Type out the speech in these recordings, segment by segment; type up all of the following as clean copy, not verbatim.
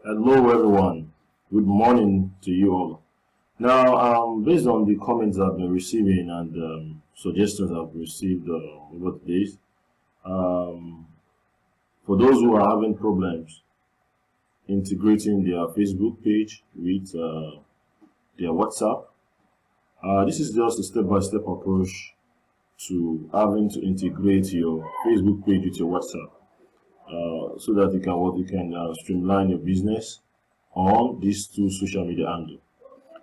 Hello everyone, good morning to you all. Now, based on the comments I've been receiving and suggestions I've received over the days, um, for those who are having problems integrating their Facebook page with their WhatsApp, this is just a step-by-step approach to having to integrate your Facebook page with your WhatsApp. So that you can streamline your business on these two social media handles.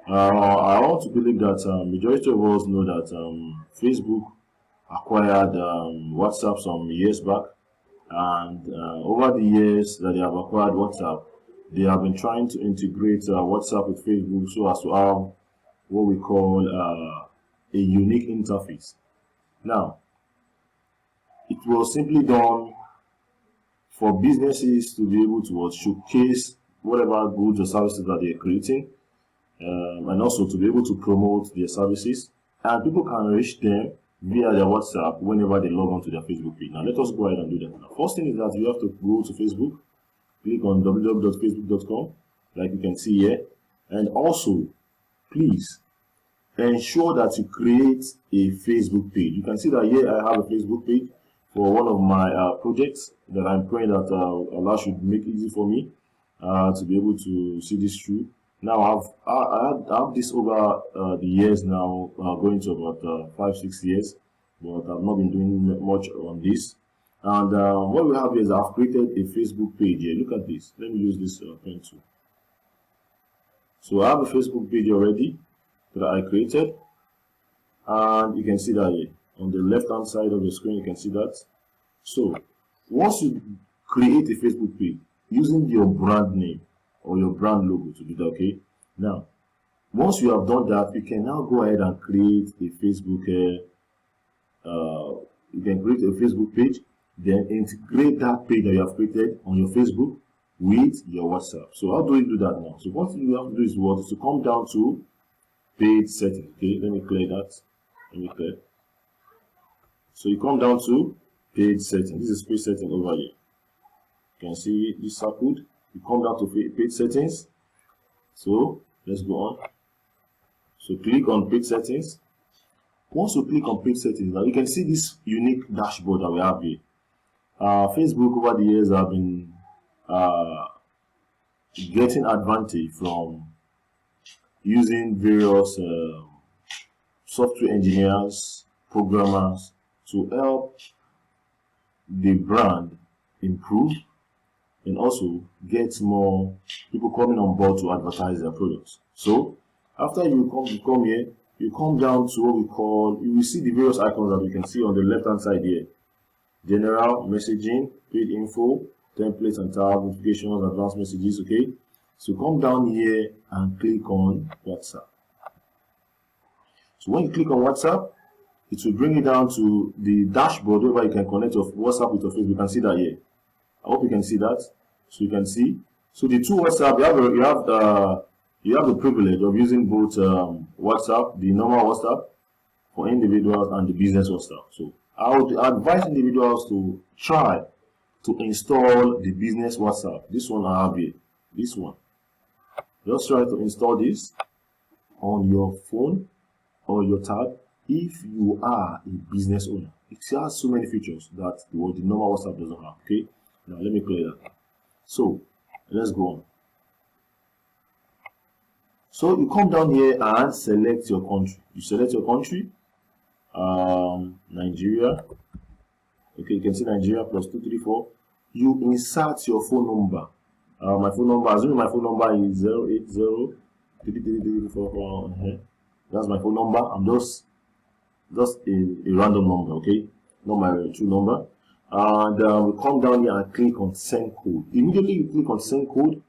I want to believe that majority of us know that Facebook acquired WhatsApp some years back, and over the years that they have acquired WhatsApp, they have been trying to integrate WhatsApp with Facebook so as to have what we call a unique interface. Now, it was simply done for businesses to be able to showcase whatever goods or services that they are creating, and also to be able to promote their services, and people can reach them via their WhatsApp whenever they log on to their Facebook page. Now let us go ahead and do that. Now, first thing is that you have to go to Facebook, click on www.facebook.com like you can see here, and also please ensure that you create a Facebook page. You can see that here I have a Facebook page for one of my projects that I'm praying that Allah should make easy for me to be able to see this through. Now I have this over the years now, going to about 5-6 years, but I've not been doing much on this. And what we have here is I've created a Facebook page here. Look at this. Let me use this pen tool. So I have a Facebook page already that I created, and you can see that here. On the left hand side of the screen, you can see that. So once you create a Facebook page using your brand name or your brand logo to do that, okay? Now, once you have done that, you can now go ahead and create a Facebook. You can create a Facebook page, then integrate that page that you have created on your Facebook with your WhatsApp. So how do we do that now? So what you have to do is what is to come down to page settings. Okay, let me clear that. Let me clear. So you come down to page settings. This is page setting over here. You can see this circled. You come down to page settings. So let's go on. So click on page settings. Once you click on page settings, now you can see this unique dashboard that we have here. Facebook over the years have been getting advantage from using various software engineers, programmers to help the brand improve and also get more people coming on board to advertise their products. So after you come here, you come down to what we call, you will see the various icons that you can see on the left hand side here. General, messaging, paid info, templates and tab, notifications, advanced messages, okay? So come down here and click on WhatsApp. So when you click on WhatsApp, it will bring you down to the dashboard where you can connect your WhatsApp with your Facebook. You can see that here. I hope you can see that. So you can see. So the two WhatsApp, you have the privilege of using both WhatsApp, the normal WhatsApp for individuals, and the business WhatsApp. So I would advise individuals to try to install the business WhatsApp. This one I have here. This one. Just try to install this on your phone or your tab if you are a business owner. It has so many features that the normal WhatsApp doesn't have. Okay, now let me clear that. So let's go on. So you come down here and select your country. You select your country, Nigeria. Okay, you can see Nigeria plus 234. You insert your phone number. My phone number, assuming my phone number is 080 That's my phone number. I'm just a random number, okay? Not my true number. And we come down here and click on send code. Immediately you click on send code,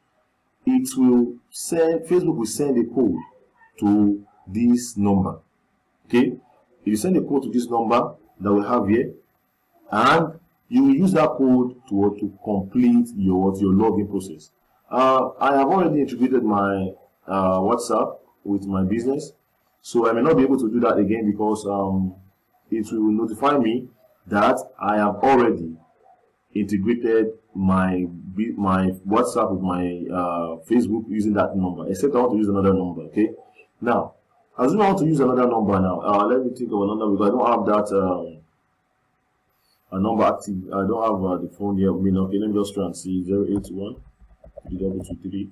it will send, Facebook will send a code to this number. Okay? If you send a code to this number that we have here, and you will use that code to complete your login process. I have already integrated my WhatsApp with my business, so I may not be able to do that again because it will notify me that I have already integrated my WhatsApp with my Facebook using that number, except I want to use another number. Okay, now assume I want to use another number now. Let me think of another, because I don't have that a number active. I don't have the phone here with me now. Okay, let me just try and see 081 223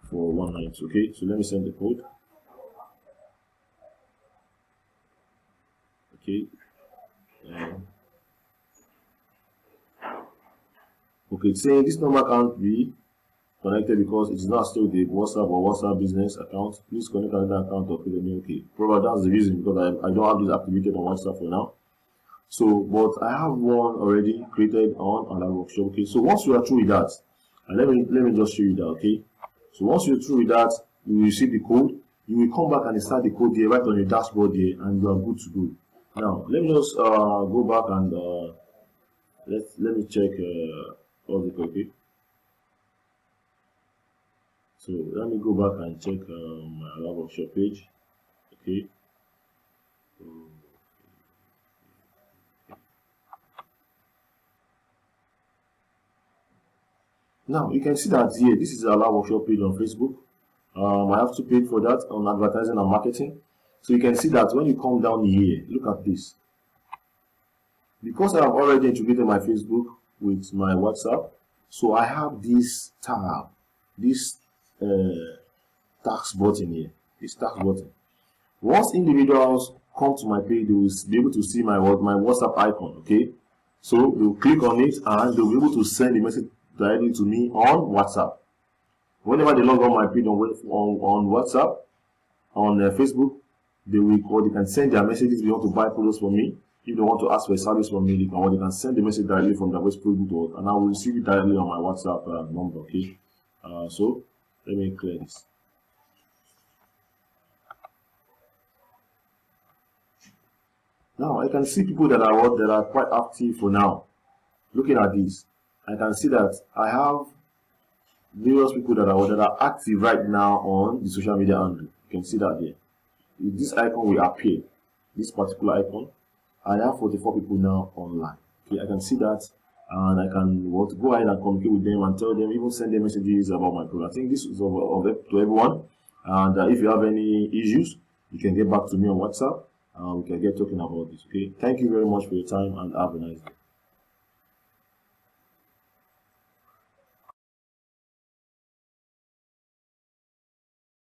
419. Okay, so let me send the code. Okay. Okay, saying this number can't be connected because it is not still the WhatsApp or WhatsApp business account. Please connect another account or create a new. Okay, probably that's the reason, because I don't have this activated on WhatsApp for now. So, but I have one already created on Alert Workshop. Okay, so once you are through with that, and let me just show you that. Okay, so once you're through with that, you will receive the code. You will come back and insert the code here right on your dashboard here, and you are good to go. Now, let me just go back and let me check all the code. So let me go back and check my Alert Workshop page. Okay. Now you can see that here, this is the Alert Workshop page on Facebook. I have to pay for that on advertising and marketing. So you can see that when you come down here, look at this. Because I have already integrated my Facebook with my WhatsApp, so I have this tab, this tax button here, this tax button. Once individuals come to my page, they will be able to see my WhatsApp icon. Okay, so they'll click on it and they'll be able to send a message directly to me on WhatsApp. Whenever they log on my page on WhatsApp, on Facebook, they can send their messages. If they want to buy products from me, if they want to ask for a service from me, they can send the message directly from the Facebook, and I will receive it directly on my WhatsApp number. Okay, so let me clear this. Now I can see people that are quite active for now. Looking at this, I can see that I have various people that are active right now on the social media handle. You can see that there. If this icon will appear, this particular icon, I have 44 people now online. Okay, I can see that, and I can go ahead and communicate with them and tell them, even send them messages about my product. I think this is of help to everyone. And if you have any issues, you can get back to me on WhatsApp. We can get talking about this. Okay, thank you very much for your time, and have a nice day.